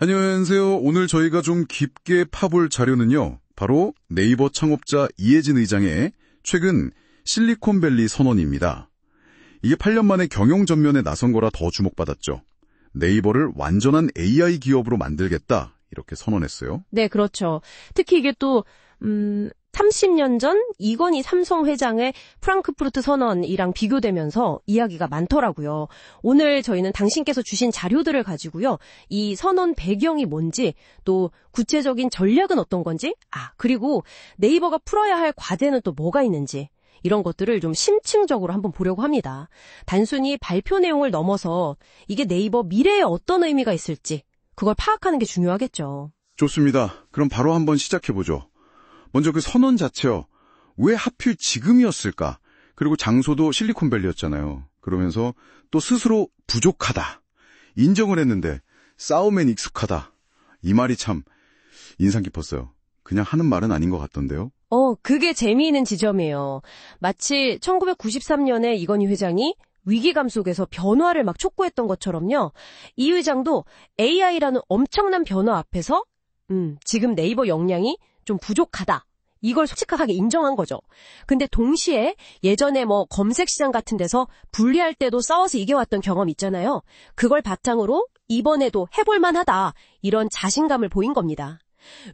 안녕하세요. 오늘 저희가 좀 깊게 파볼 자료는요. 바로 네이버 창업자 이해진 의장의 최근 실리콘밸리 선언입니다. 이게 8년 만에 경영 전면에 나선 거라 더 주목받았죠. 네이버를 완전한 AI 기업으로 만들겠다 이렇게 선언했어요. 네, 그렇죠. 특히 이게 또 30년 전 이건희 삼성 회장의 프랑크푸르트 선언이랑 비교되면서 이야기가 많더라고요. 오늘 저희는 당신께서 주신 자료들을 가지고요. 이 선언 배경이 뭔지, 또 구체적인 전략은 어떤 건지, 그리고 네이버가 풀어야 할 과제는 또 뭐가 있는지, 이런 것들을 좀 심층적으로 한번 보려고 합니다. 단순히 발표 내용을 넘어서 이게 네이버 미래에 어떤 의미가 있을지 그걸 파악하는 게 중요하겠죠. 좋습니다. 그럼 바로 한번 시작해보죠. 먼저 그 선언 자체요. 왜 하필 지금이었을까? 그리고 장소도 실리콘밸리였잖아요. 그러면서 또 스스로 부족하다. 인정을 했는데 싸움엔 익숙하다. 이 말이 참 인상 깊었어요. 그냥 하는 말은 아닌 것 같던데요. 그게 재미있는 지점이에요. 마치 1993년에 이건희 회장이 위기감 속에서 변화를 막 촉구했던 것처럼요. 이 회장도 AI라는 엄청난 변화 앞에서 지금 네이버 역량이 좀 부족하다. 이걸 솔직하게 인정한 거죠. 근데 동시에 예전에 검색 시장 같은 데서 분리할 때도 싸워서 이겨왔던 경험 있잖아요. 그걸 바탕으로 이번에도 해볼만 하다. 이런 자신감을 보인 겁니다.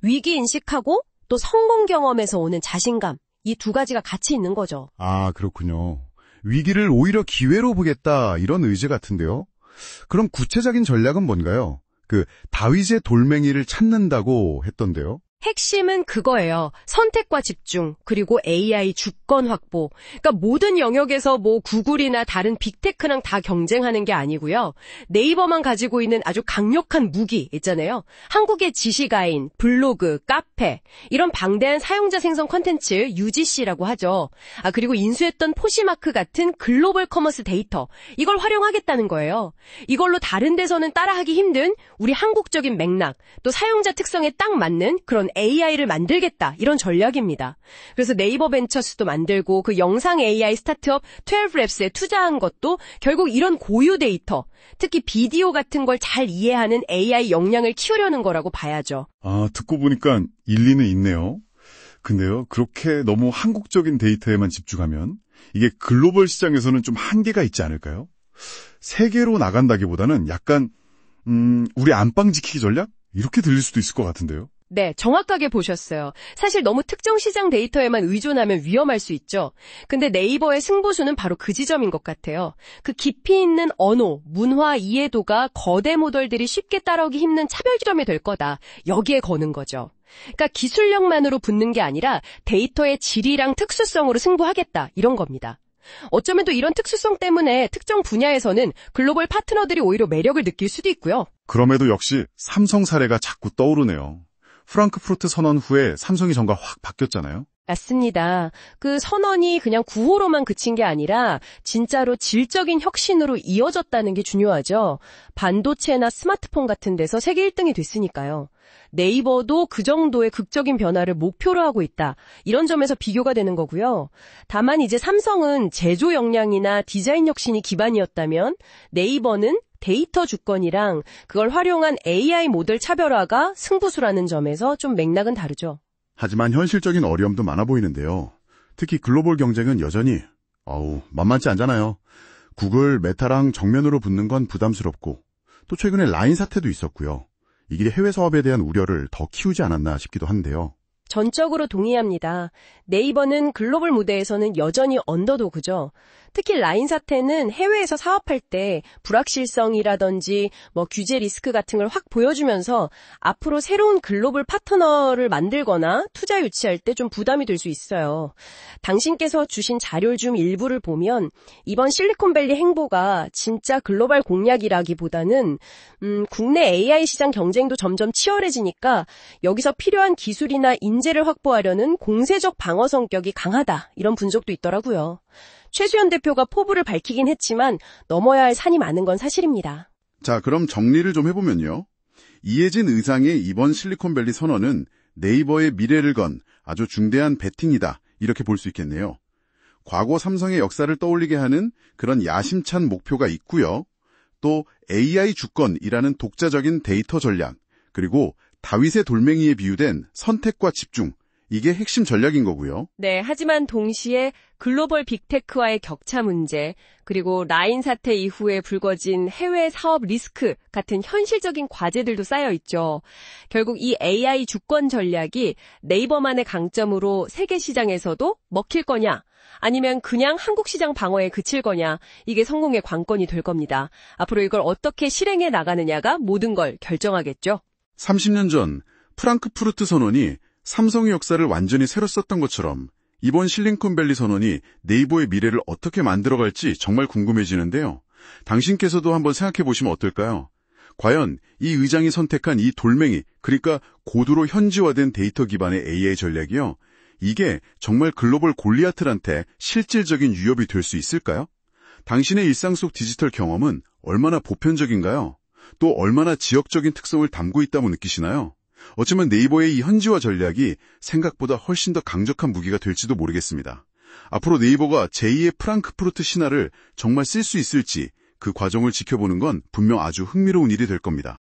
위기 인식하고 또 성공 경험에서 오는 자신감. 이 두 가지가 같이 있는 거죠. 아, 그렇군요. 위기를 오히려 기회로 보겠다 이런 의지 같은데요. 그럼 구체적인 전략은 뭔가요? 다윗의 돌멩이를 찾는다고 했던데요. 핵심은 그거예요. 선택과 집중, 그리고 AI 주권 확보. 그러니까 모든 영역에서 구글이나 다른 빅테크랑 다 경쟁하는 게 아니고요. 네이버만 가지고 있는 아주 강력한 무기 있잖아요. 한국의 지식아인, 블로그, 카페 이런 방대한 사용자 생성 콘텐츠 UGC라고 하죠. 그리고 인수했던 포시마크 같은 글로벌 커머스 데이터 이걸 활용하겠다는 거예요. 이걸로 다른 데서는 따라하기 힘든 우리 한국적인 맥락, 또 사용자 특성에 딱 맞는 그런 AI를 만들겠다 이런 전략입니다. 그래서 네이버 벤처스도 만들고 그 영상 AI 스타트업 12랩스에 투자한 것도 결국 이런 고유 데이터, 특히 비디오 같은 걸 잘 이해하는 AI 역량을 키우려는 거라고 봐야죠. 듣고 보니까 일리는 있네요. 근데요, 그렇게 너무 한국적인 데이터에만 집중하면 이게 글로벌 시장에서는 좀 한계가 있지 않을까요? 세계로 나간다기보다는 약간 우리 안방 지키기 전략? 이렇게 들릴 수도 있을 것 같은데요. 네, 정확하게 보셨어요. 사실 너무 특정 시장 데이터에만 의존하면 위험할 수 있죠. 근데 네이버의 승부수는 바로 그 지점인 것 같아요. 그 깊이 있는 언어, 문화 이해도가 거대 모델들이 쉽게 따라오기 힘든 차별점이 될 거다. 여기에 거는 거죠. 그러니까 기술력만으로 붙는 게 아니라 데이터의 질이랑 특수성으로 승부하겠다. 이런 겁니다. 어쩌면 또 이런 특수성 때문에 특정 분야에서는 글로벌 파트너들이 오히려 매력을 느낄 수도 있고요. 그럼에도 역시 삼성 사례가 자꾸 떠오르네요. 프랑크푸르트 선언 후에 삼성이 정가 확 바뀌었잖아요. 맞습니다. 그 선언이 그냥 구호로만 그친 게 아니라 진짜로 질적인 혁신으로 이어졌다는 게 중요하죠. 반도체나 스마트폰 같은 데서 세계 1등이 됐으니까요. 네이버도 그 정도의 극적인 변화를 목표로 하고 있다. 이런 점에서 비교가 되는 거고요. 다만 이제 삼성은 제조 역량이나 디자인 혁신이 기반이었다면 네이버는 데이터 주권이랑 그걸 활용한 AI 모델 차별화가 승부수라는 점에서 좀 맥락은 다르죠. 하지만 현실적인 어려움도 많아 보이는데요. 특히 글로벌 경쟁은 여전히 만만치 않잖아요. 구글, 메타랑 정면으로 붙는 건 부담스럽고 또 최근에 라인 사태도 있었고요. 이게 해외 사업에 대한 우려를 더 키우지 않았나 싶기도 한데요. 전적으로 동의합니다. 네이버는 글로벌 무대에서는 여전히 언더도그죠. 특히 라인 사태는 해외에서 사업할 때 불확실성이라든지 규제 리스크 같은 걸 확 보여주면서 앞으로 새로운 글로벌 파트너를 만들거나 투자 유치할 때 좀 부담이 될 수 있어요. 당신께서 주신 자료 중 일부를 보면 이번 실리콘밸리 행보가 진짜 글로벌 공략이라기보다는 국내 AI 시장 경쟁도 점점 치열해지니까 여기서 필요한 기술이나 인재를 확보하려는 공세적 방어 성격이 강하다. 이런 분석도 있더라고요. 최수연 대표가 포부를 밝히긴 했지만 넘어야 할 산이 많은 건 사실입니다. 자, 그럼 정리를 좀 해보면요. 이해진 의장의 이번 실리콘밸리 선언은 네이버의 미래를 건 아주 중대한 베팅이다. 이렇게 볼 수 있겠네요. 과거 삼성의 역사를 떠올리게 하는 그런 야심찬 목표가 있고요. 또 AI 주권이라는 독자적인 데이터 전략, 그리고 다윗의 돌멩이에 비유된 선택과 집중, 이게 핵심 전략인 거고요. 네, 하지만 동시에 글로벌 빅테크와의 격차 문제, 그리고 라인 사태 이후에 불거진 해외 사업 리스크 같은 현실적인 과제들도 쌓여 있죠. 결국 이 AI 주권 전략이 네이버만의 강점으로 세계 시장에서도 먹힐 거냐, 아니면 그냥 한국 시장 방어에 그칠 거냐, 이게 성공의 관건이 될 겁니다. 앞으로 이걸 어떻게 실행해 나가느냐가 모든 걸 결정하겠죠. 30년 전 프랑크푸르트 선언이 삼성의 역사를 완전히 새로 썼던 것처럼 이번 실리콘밸리 선언이 네이버의 미래를 어떻게 만들어갈지 정말 궁금해지는데요. 당신께서도 한번 생각해 보시면 어떨까요? 과연 이 의장이 선택한 이 돌멩이, 그러니까 고도로 현지화된 데이터 기반의 AI 전략이요. 이게 정말 글로벌 골리아트한테 실질적인 위협이 될 수 있을까요? 당신의 일상 속 디지털 경험은 얼마나 보편적인가요? 또 얼마나 지역적인 특성을 담고 있다고 느끼시나요? 어쩌면 네이버의 이 현지화 전략이 생각보다 훨씬 더 강력한 무기가 될지도 모르겠습니다. 앞으로 네이버가 제2의 프랑크푸르트 신화를 정말 쓸 수 있을지 그 과정을 지켜보는 건 분명 아주 흥미로운 일이 될 겁니다.